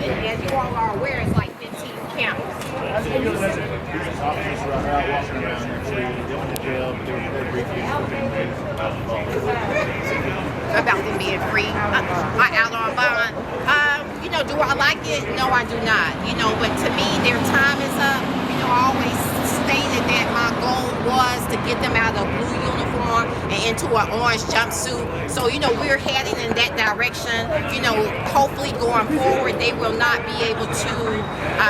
And as you all are aware, it's like 15 cameras. Officers were out walking around there free. They went to jail, but they're briefly About them being free, out on bond. You know, do I like it? No, I do not. You know, but to me, their time is up. You know, I always stated that my goal was to get them out of blue uniform and into an orange jumpsuit. So, you know, we're heading in that direction. You know, hopefully going forward, they will not be able to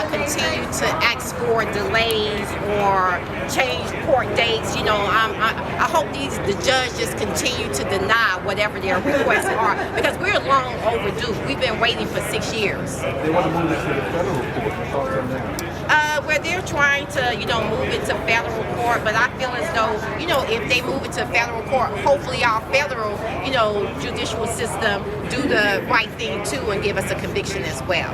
continue to ask for delays or change court dates. You know, I hope the judges continue to deny whatever their requests are, because we're long overdue. We've been waiting for 6 years. They want to move this to the federal court. Thoughts on that? Where they're trying to, you know, move it to federal court, but I feel as though, you know, if they move it to federal court, hopefully our federal, you know, judicial system do the right thing too and give us a conviction as well.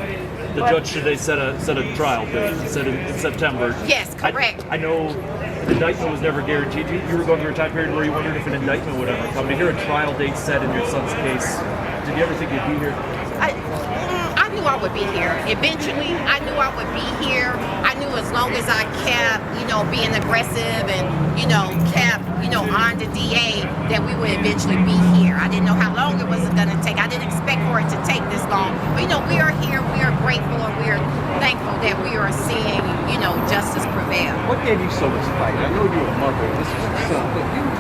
The judge today set a trial date, set in September. Yes, correct. I know an indictment was never guaranteed. You were going through a time period where you wondered if an indictment would ever come. To hear a trial date set in your son's case, did you ever think you'd be here? I knew I would be here. Eventually, I knew I would be here. I knew as long as I kept, you know, being aggressive and, you know, kept, you know, on the DA, that we would eventually be here. I didn't know how long it was going to take. I didn't expect for it to take this long. But, you know, we are here. We are grateful and we are thankful that we are seeing, you know, justice prevail. What gave you so much fight? I know you're a mother. This is your son, but you've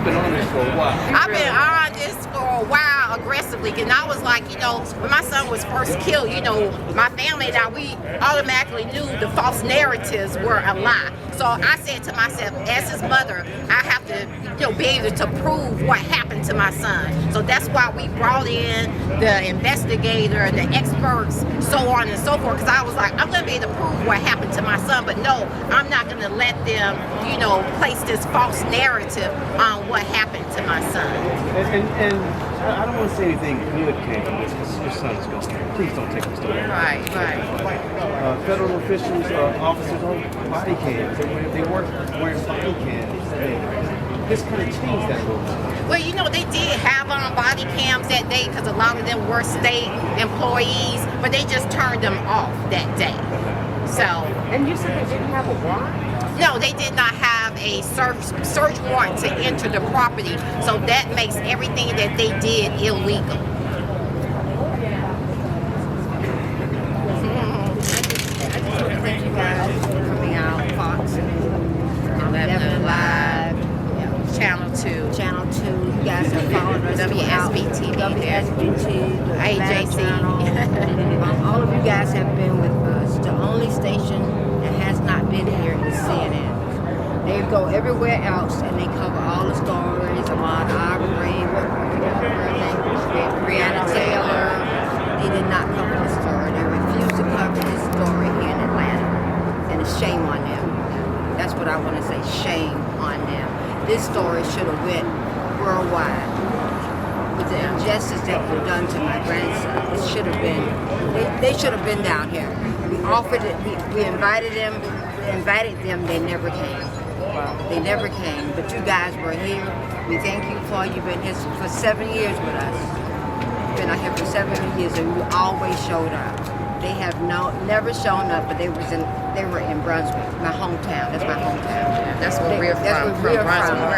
been on this for a while. I've been on this for a while aggressively, and I was like, you know, when my son was first killed, you know, my family and I, we automatically knew the false narratives were a lie. So I said to myself, as his mother, I have to, you know, be able to prove what happened to my son. So that's why we brought in the investigator, the experts, so on and so forth, because I was like, I'm going to be able to prove what happened to my son, but no, I'm not going to let them, you know, place this false narrative on what happened to my son. And I don't want to say anything good came from this, because your son is gone. Please don't take this to heart. Right. Federal officials, officers on body cams. They weren't wearing body cams. This kind of changed that a little bit. Well, you know, they did have on body cams that day because a lot of them were state employees, but they just turned them off that day. So. And you said they didn't have a warrant? No, they did not have a search warrant to enter the property, so that makes everything that they did illegal. I just want to thank you guys for coming out, Fox, 11 Live, Channel 2. Channel 2. You guys have followed us WSBTV, WSBT, AJC. All of you guys have been with us. The only station that has not been here is CNN. They go everywhere else and they cover all the stories about Aubrey, Breonna Taylor. They did not cover this story. They refused to cover this story here in Atlanta. And it's shame on them. That's what I want to say, shame on them. This story should have went worldwide. With the injustice that was done to my grandson, it should have been, they should have been down here. We offered it, we invited them, they never came. They never came, but you guys were here. We thank you for, you've been here for 7 years with us. You've been out here for 7 years and you always showed up. They have never shown up, but they were in Brunswick, my hometown. That's my hometown. Yeah, that's where we're from. We're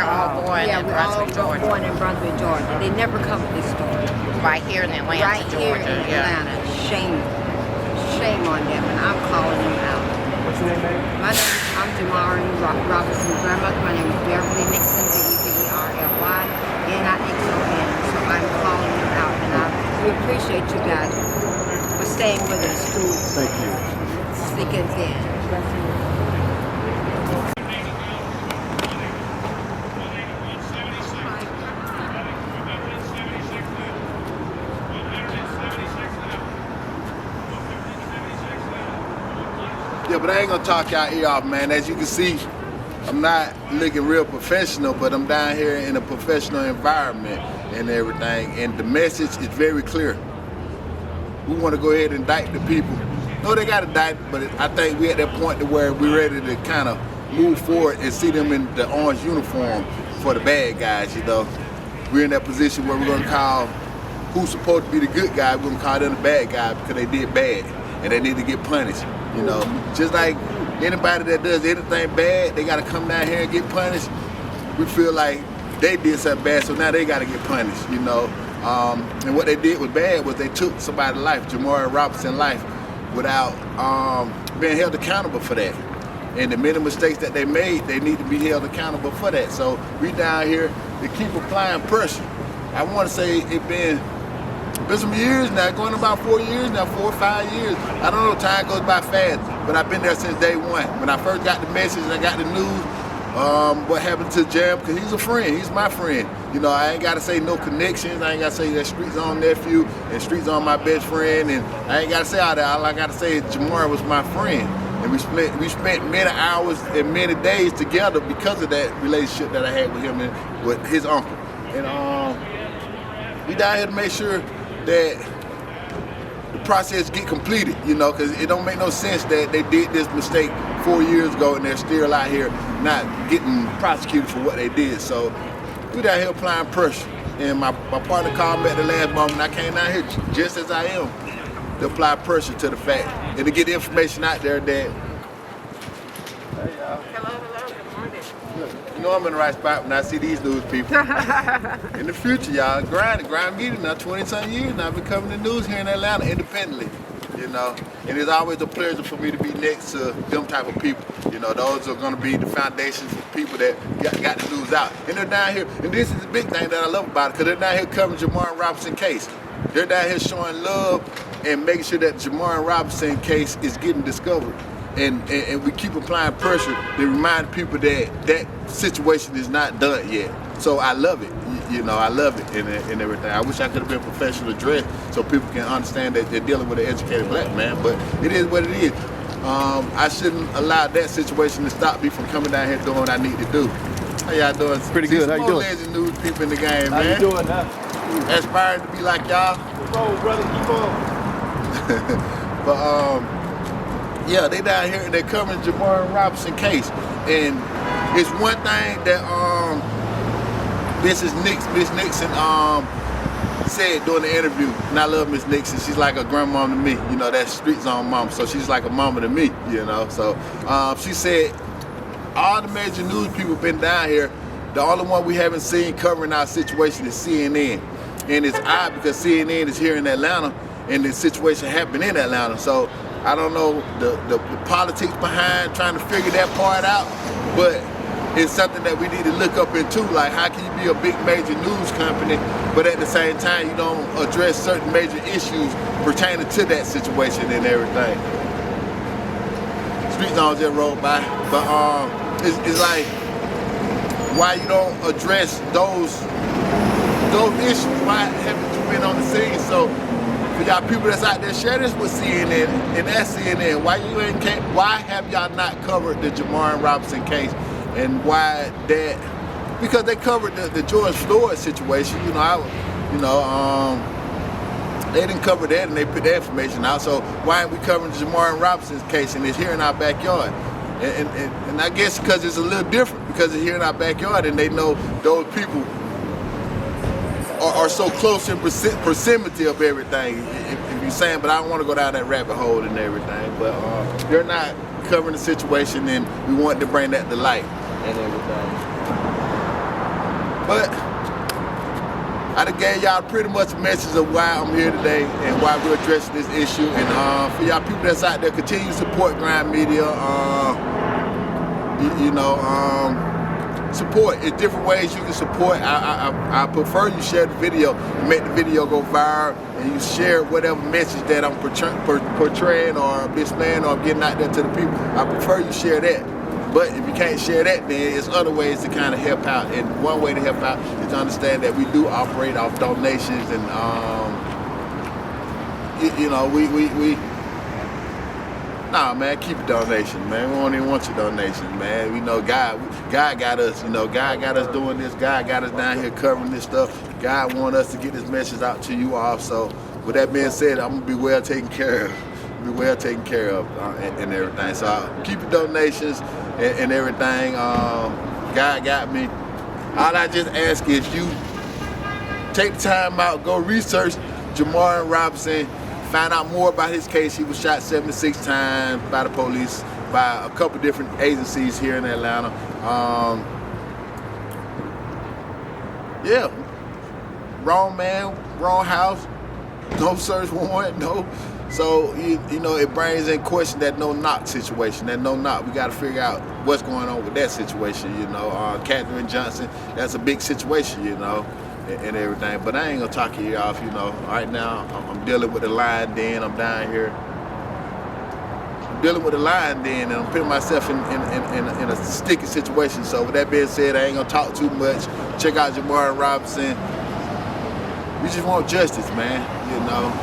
all born in Brunswick, Georgia. Born in Brunswick, Georgia. They never covered this story. Right here in Atlanta, right Georgia. Here in Atlanta. Shame on them, and I'm calling them out. What's your name, man? My name I'm Jamarion Robinson. Grandmother, my name is Beverly Nixon, Beverly, Nixon. So I'm calling them out, and we appreciate you guys for staying with us through Thank you. thick and thin. Yeah, but I ain't gonna talk y'all ear off, man. As you can see, I'm not looking real professional, but I'm down here in a professional environment and everything. And the message is very clear. We want to go ahead and indict the people. No, they got indicted, but I think we're at that point to where we're ready to kind of move forward and see them in the orange uniform for the bad guys, you know. We're in that position where we're gonna call who's supposed to be the good guy, we're gonna call them the bad guy because they did bad. and they need to get punished. You know, just like anybody that does anything bad, they got to come down here and get punished. We feel like they did something bad, so now they got to get punished. You know, and what they did was bad was they took somebody's life, Jamarion Robinson's life, without being held accountable for that. And the many mistakes that they made, they need to be held accountable for that. So we down here to keep applying pressure. I want to say it's been some years now, going about 4 years now, 4 or 5 years. I don't know, time goes by fast, but I've been there since day one. When I first got the message and I got the news, what happened to Jam, because he's a friend, he's my friend. You know, I ain't got to say no connections, I ain't got to say that Streets on nephew and Streets on my best friend, and I ain't got to say all that. All I got to say is Jamarion was my friend. And we spent many hours and many days together because of that relationship that I had with him and with his uncle. And we down here to make sure that the process get completed, you know, because it don't make no sense that they did this mistake 4 years ago and they're still out here not getting prosecuted for what they did. So we down here applying pressure. And my partner called me at the last moment. I came down here just as I am to apply pressure to the fact and to get the information out there that, hey y'all. Hello, good morning. You know I'm in the right spot when I see these news people. In the future, y'all, grind media now, 20-something years now, I've been covering the news here in Atlanta independently, you know. And it's always a pleasure for me to be next to them type of people. You know, those are gonna be the foundations for people that got the news out. And they're down here, and this is the big thing that I love about it, because they're down here covering Jamarion Robinson case. They're down here showing love and making sure that the Jamarion Robinson case is getting discovered. And we keep applying pressure to remind people that that situation is not done yet. So I love it, you know, I love it and everything. I wish I could have been professional dressed so people can understand that they're dealing with an educated black man, but it is what it is. I shouldn't allow that situation to stop me from coming down here doing what I need to do. How y'all doing? Pretty good. How you doing? Legend news people in the game, How man. you doing now? Aspiring to be like y'all. Keep on, brother, keep on. But yeah, they down here and they're covering Jamarion Robinson case. And it's one thing that Miss Nixon said during the interview, and I love Miss Nixon. She's like a grandmom to me, you know, that's Street Zone mom. So she's like a mama to me, you know. So she said all the major news people been down here. The only one we haven't seen covering our situation is CNN. And it's odd because CNN is here in Atlanta and the situation happened in Atlanta. So I don't know the politics behind trying to figure that part out, but it's something that we need to look up into. Like, how can you be a big major news company, but at the same time you don't address certain major issues pertaining to that situation and everything. Street Zone just rolled by, but it's like, why you don't address those issues? Why haven't you been on the scene? So for y'all people that's out there, share this with CNN and that's CNN. Why have y'all not covered the Jamarion Robinson case? And why that? Because they covered the George Floyd situation. They didn't cover that and they put that information out. So why aren't we covering the Jamarion Robinson's case and it's here in our backyard? And I guess because it's a little different because it's here in our backyard and they know those people are so close in proximity of everything, if you're saying, but I don't want to go down that rabbit hole and everything, but they're not covering the situation and we want to bring that to light and everything. But I done gave y'all pretty much a message of why I'm here today and why we're addressing this issue. And for y'all people that's out there, continue to support Grind Media. Support. It's different ways you can support. I prefer you share the video and make the video go viral and you share whatever message that I'm portraying or displaying or getting out there to the people. I prefer you share that. But if you can't share that, then there's other ways to kind of help out. And one way to help out is to understand that we do operate off donations and nah, man, keep your donation, man. We don't even want your donations, man. We know God got us, God got us doing this. God got us down here covering this stuff. God want us to get this message out to you all. So with that being said, I'm gonna be well taken care of. And everything. So keep your donations and everything. God got me. All I just ask is you take the time out, go research Jamarion Robinson, Find out more about his case. He was shot 76 times by the police, by a couple different agencies here in Atlanta. Yeah, wrong man, wrong house, no search warrant, no. So, you know, it brings in question that no knock situation, that no knock. We got to figure out what's going on with that situation, you know. Catherine Johnson, that's a big situation, you know, and everything. But I ain't going to talk you off, you know. Right now, I'm dealing with the lion den. I'm down here. I'm dealing with the lion den, and I'm putting myself in a sticky situation. So with that being said, I ain't going to talk too much. Check out Jamarion Robinson. We just want justice, man, you know.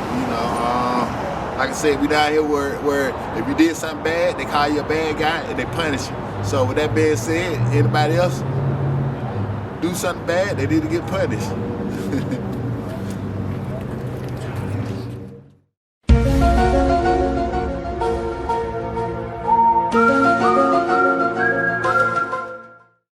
Like I said, we down here where if you did something bad, they call you a bad guy and they punish you. So with that being said, anybody else do something bad, they need to get punished.